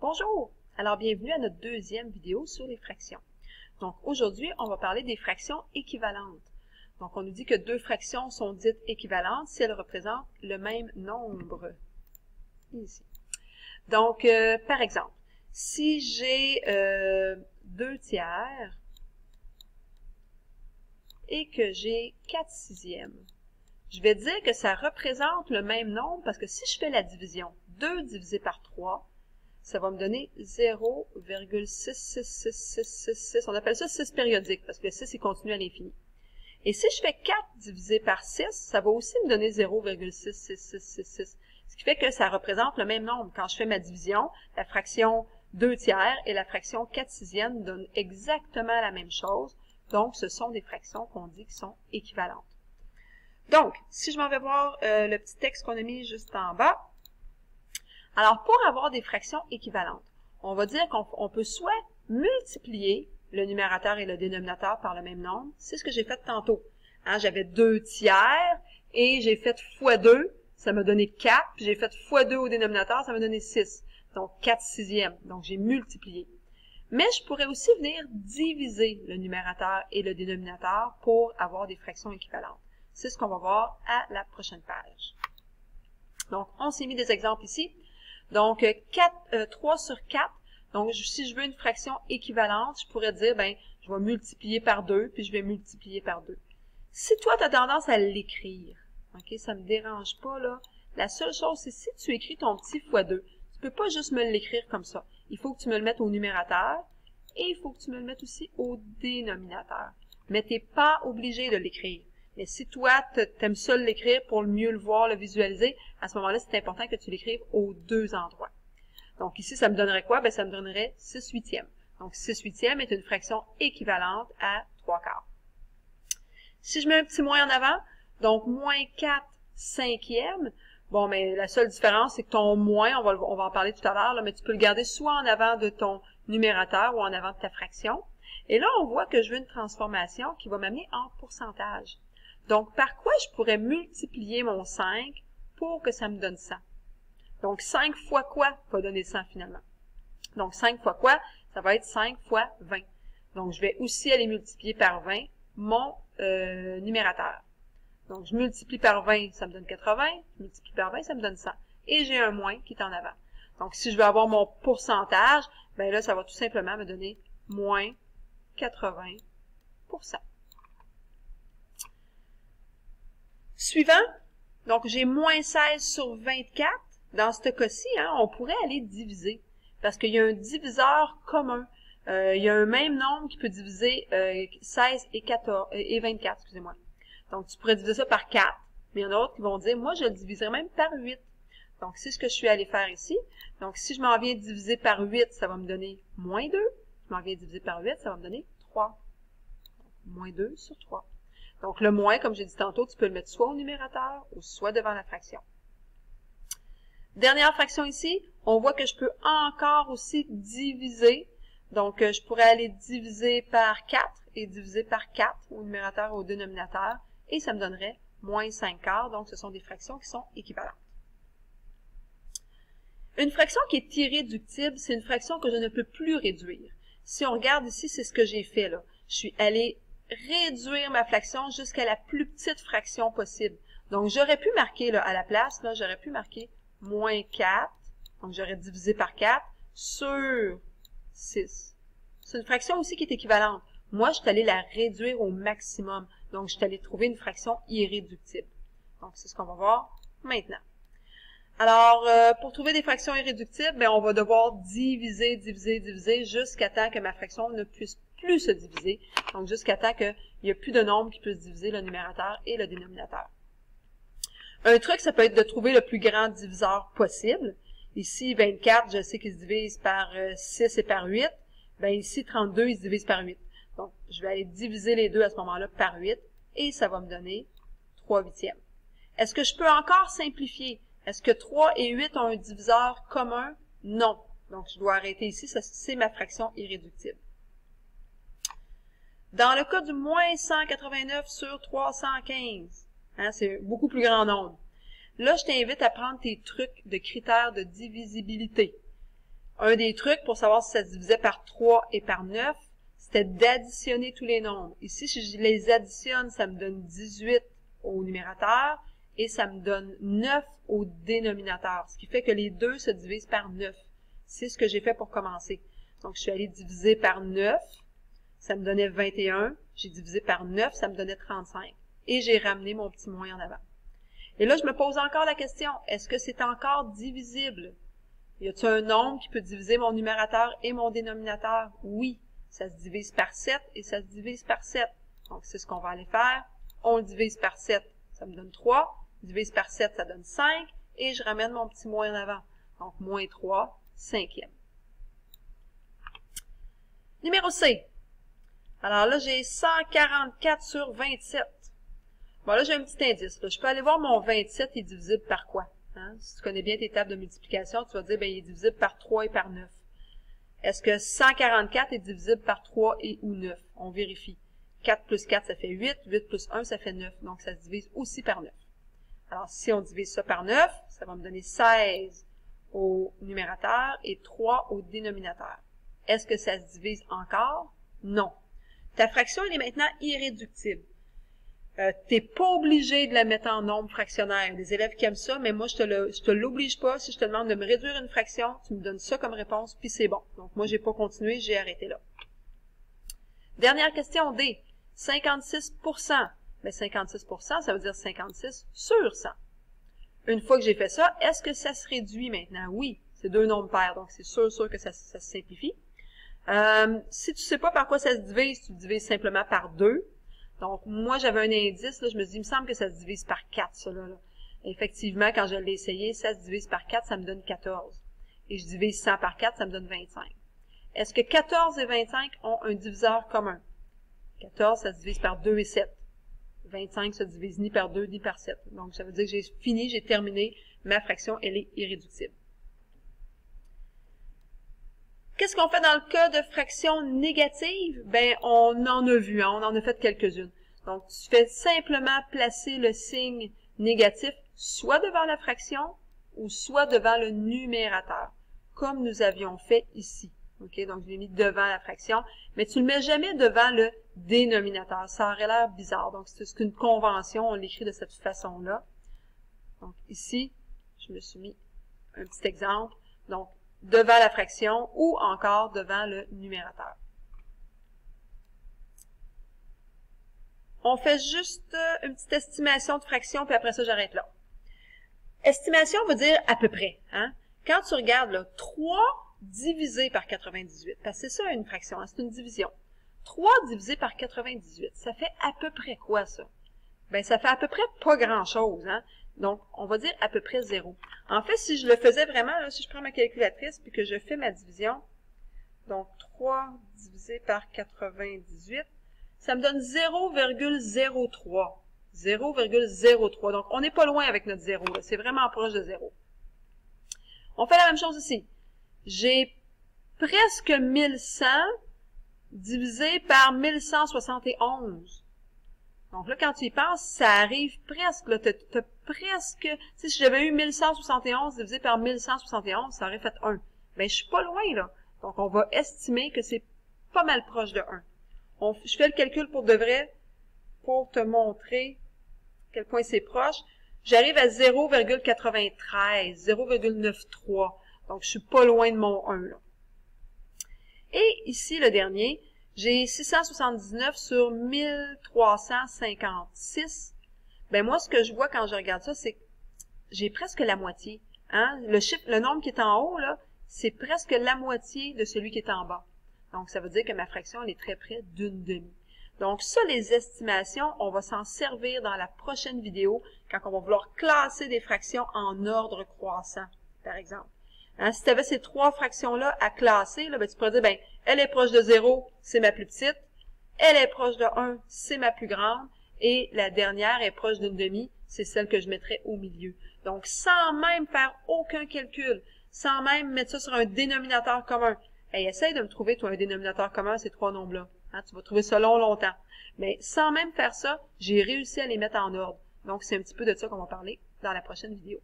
Bonjour! Alors bienvenue à notre deuxième vidéo sur les fractions. Donc aujourd'hui, on va parler des fractions équivalentes. Donc on nous dit que deux fractions sont dites équivalentes si elles représentent le même nombre. Ici. Donc par exemple, si j'ai 2 tiers et que j'ai 4 sixièmes, je vais dire que ça représente le même nombre parce que si je fais la division, 2 divisé par 3, ça va me donner 0,66666. On appelle ça 6 périodique parce que le 6 il continue à l'infini. Et si je fais 4 divisé par 6, ça va aussi me donner 0,66666. Ce qui fait que ça représente le même nombre. Quand je fais ma division, la fraction 2 tiers et la fraction 4 sixièmes donnent exactement la même chose. Donc, ce sont des fractions qu'on dit qui sont équivalentes. Donc, si je m'en vais voir le petit texte qu'on a mis juste en bas. Alors, pour avoir des fractions équivalentes, on va dire qu'on peut soit multiplier le numérateur et le dénominateur par le même nombre. C'est ce que j'ai fait tantôt. Hein, j'avais 2 tiers et j'ai fait fois 2, ça m'a donné 4. Puis j'ai fait fois 2 au dénominateur, ça m'a donné 6. Donc, 4 sixièmes. Donc, j'ai multiplié. Mais je pourrais aussi venir diviser le numérateur et le dénominateur pour avoir des fractions équivalentes. C'est ce qu'on va voir à la prochaine page. Donc, on s'est mis des exemples ici. Donc, 3 sur 4. Donc, si je veux une fraction équivalente, je pourrais dire, ben, je vais multiplier par 2, puis je vais multiplier par 2. Si toi, tu as tendance à l'écrire, ok, ça me dérange pas, là. La seule chose, c'est si tu écris ton petit fois 2, tu peux pas juste me l'écrire comme ça. Il faut que tu me le mettes au numérateur et il faut que tu me le mettes aussi au dénominateur. Mais tu n'es pas obligé de l'écrire. Mais si toi, tu aimes ça l'écrire pour mieux le voir, le visualiser, à ce moment-là, c'est important que tu l'écrives aux deux endroits. Donc ici, ça me donnerait quoi? Ben, ça me donnerait 6 huitièmes. Donc 6 huitièmes est une fraction équivalente à 3 quarts. Si je mets un petit moins en avant, donc moins 4 cinquièmes, bon, mais la seule différence, c'est que ton moins, on va en parler tout à l'heure, mais tu peux le garder soit en avant de ton numérateur ou en avant de ta fraction. Et là, on voit que je veux une transformation qui va m'amener en pourcentage. Donc, par quoi je pourrais multiplier mon 5 pour que ça me donne 100? Donc, 5 fois quoi va donner 100 finalement? Donc, 5 fois quoi? Ça va être 5 fois 20. Donc, je vais aussi aller multiplier par 20 mon numérateur. Donc, je multiplie par 20, ça me donne 80. Je multiplie par 20, ça me donne 100. Et j'ai un moins qui est en avant. Donc, si je veux avoir mon pourcentage, ben là, ça va tout simplement me donner moins 80%. Suivant, donc j'ai moins 16 sur 24. Dans ce cas-ci, hein, on pourrait aller diviser parce qu'il y a un diviseur commun. Il y a un même nombre qui peut diviser 16 et 24, excusez-moi. Donc, tu pourrais diviser ça par 4, mais il y en a d'autres qui vont dire, moi, je le diviserai même par 8. Donc, c'est ce que je suis allé faire ici. Donc, si je m'en viens diviser par 8, ça va me donner moins 2. Je m'en viens diviser par 8, ça va me donner 3. Donc, moins 2 sur 3. Donc, le moins, comme j'ai dit tantôt, tu peux le mettre soit au numérateur ou soit devant la fraction. Dernière fraction ici, on voit que je peux encore aussi diviser. Donc, je pourrais aller diviser par 4 et diviser par 4 au numérateur ou au dénominateur. Et ça me donnerait moins 5 quarts. Donc, ce sont des fractions qui sont équivalentes. Une fraction qui est irréductible, c'est une fraction que je ne peux plus réduire. Si on regarde ici, c'est ce que j'ai fait là. Je suis allé réduire ma fraction jusqu'à la plus petite fraction possible. Donc, j'aurais pu marquer là, à la place, là, j'aurais pu marquer moins 4. Donc, j'aurais divisé par 4 sur 6. C'est une fraction aussi qui est équivalente. Moi, je suis allé la réduire au maximum. Donc, je suis allé trouver une fraction irréductible. Donc, c'est ce qu'on va voir maintenant. Alors, pour trouver des fractions irréductibles, ben, on va devoir diviser jusqu'à temps que ma fraction ne puisse plus se diviser. Donc, jusqu'à temps qu'il n'y ait plus de nombre qui puisse diviser le numérateur et le dénominateur. Un truc, ça peut être de trouver le plus grand diviseur possible. Ici, 24, je sais qu'il se divise par 6 et par 8. Ben, ici, 32, il se divise par 8. Donc, je vais aller diviser les deux à ce moment-là par 8 et ça va me donner 3 huitièmes. Est-ce que je peux encore simplifier? Est-ce que 3 et 8 ont un diviseur commun? Non. Donc, je dois arrêter ici. C'est ma fraction irréductible. Dans le cas du moins 189 sur 315, hein, c'est beaucoup plus grand nombre. Là, je t'invite à prendre tes trucs de critères de divisibilité. Un des trucs pour savoir si ça se divisait par 3 et par 9, c'était d'additionner tous les nombres. Ici, si je les additionne, ça me donne 18 au numérateur et ça me donne 9 au dénominateur, ce qui fait que les deux se divisent par 9. C'est ce que j'ai fait pour commencer. Donc, je suis allée diviser par 9, ça me donnait 21. J'ai divisé par 9, ça me donnait 35. Et j'ai ramené mon petit moins en avant. Et là, je me pose encore la question, est-ce que c'est encore divisible? Y a-t-il un nombre qui peut diviser mon numérateur et mon dénominateur? Oui, ça se divise par 7 et ça se divise par 7. Donc, c'est ce qu'on va aller faire. On le divise par 7, ça me donne 3. Divise par 7, ça donne 5. Et je ramène mon petit moins en avant. Donc, moins 3, cinquième. Numéro C. Alors là, j'ai 144 sur 27. Bon, là, j'ai un petit indice. Là. Je peux aller voir mon 27 est divisible par quoi? Hein? Si tu connais bien tes tables de multiplication, tu vas dire, ben, il est divisible par 3 et par 9. Est-ce que 144 est divisible par 3 et ou 9? On vérifie. 4 plus 4, ça fait 8. 8 plus 1, ça fait 9. Donc, ça se divise aussi par 9. Alors, si on divise ça par 9, ça va me donner 16 au numérateur et 3 au dénominateur. Est-ce que ça se divise encore? Non. Ta fraction, elle est maintenant irréductible. Tu n'es pas obligé de la mettre en nombre fractionnaire. Il y a des élèves qui aiment ça, mais moi, je te l'oblige pas. Si je te demande de me réduire une fraction, tu me donnes ça comme réponse, puis c'est bon. Donc, moi, j'ai pas continué, j'ai arrêté là. Dernière question D. 56%. Mais 56%, ça veut dire 56 sur 100. Une fois que j'ai fait ça, est-ce que ça se réduit maintenant? Oui, c'est deux nombres pairs, donc c'est sûr que ça se simplifie. Si tu sais pas par quoi ça se divise, tu le divises simplement par 2. Donc, moi, j'avais un indice, là, je me dis, il me semble que ça se divise par 4, ça, là. Effectivement, quand je l'ai essayé, ça se divise par 4, ça me donne 14. Et je divise 100 par 4, ça me donne 25. Est-ce que 14 et 25 ont un diviseur commun? 14, ça se divise par 2 et 7. 25 se divise ni par 2 ni par 7. Donc, ça veut dire que j'ai fini, j'ai terminé. Ma fraction, elle est irréductible. Qu'est-ce qu'on fait dans le cas de fraction négative? Ben, on en a vu, hein, on en a fait quelques-unes. Donc, tu fais simplement placer le signe négatif soit devant la fraction ou soit devant le numérateur, comme nous avions fait ici. Okay? Donc, je l'ai mis devant la fraction, mais tu ne le mets jamais devant le dénominateur. Ça aurait l'air bizarre. Donc, c'est une convention, on l'écrit de cette façon-là. Donc, ici, je me suis mis un petit exemple. Donc, devant la fraction ou encore devant le numérateur. On fait juste une petite estimation de fraction, puis après ça, j'arrête là. Estimation veut dire à peu près. Hein? Quand tu regardes là, 3 divisé par 98, parce que c'est ça une fraction, hein, c'est une division. 3 divisé par 98, ça fait à peu près quoi ça? Ben, ça fait à peu près pas grand-chose. Hein? Donc, on va dire à peu près 0. En fait, si je le faisais vraiment, là, si je prends ma calculatrice puis que je fais ma division, donc 3 divisé par 98, ça me donne 0,03. 0,03. Donc, on n'est pas loin avec notre 0. C'est vraiment proche de 0. On fait la même chose ici. J'ai presque 1100 divisé par 1171. Donc là, quand tu y penses, ça arrive presque, là, t'as presque, si j'avais eu 1171 divisé par 1171, ça aurait fait 1. Ben, je suis pas loin, là. Donc, on va estimer que c'est pas mal proche de 1. Je fais le calcul pour de vrai, pour te montrer à quel point c'est proche. J'arrive à 0,93, 0,93. Donc, je suis pas loin de mon 1, là. Et ici, le dernier, j'ai 679 sur 1356. Ben moi, ce que je vois quand je regarde ça, c'est que j'ai presque la moitié. Hein? Le nombre qui est en haut, là, c'est presque la moitié de celui qui est en bas. Donc, ça veut dire que ma fraction, elle est très près d'une demi. Donc, ça, les estimations, on va s'en servir dans la prochaine vidéo, quand on va vouloir classer des fractions en ordre croissant, par exemple. Hein, si tu avais ces 3 fractions-là à classer, là, ben, tu pourrais dire, ben, elle est proche de 0, c'est ma plus petite. Elle est proche de 1, c'est ma plus grande. Et la dernière est proche d'une demi, c'est celle que je mettrais au milieu. Donc, sans même faire aucun calcul, sans même mettre ça sur un dénominateur commun, hey, essaye de me trouver, toi, un dénominateur commun, ces 3 nombres-là. Hein, tu vas trouver ça longtemps. Mais sans même faire ça, j'ai réussi à les mettre en ordre. Donc, c'est un petit peu de ça qu'on va parler dans la prochaine vidéo.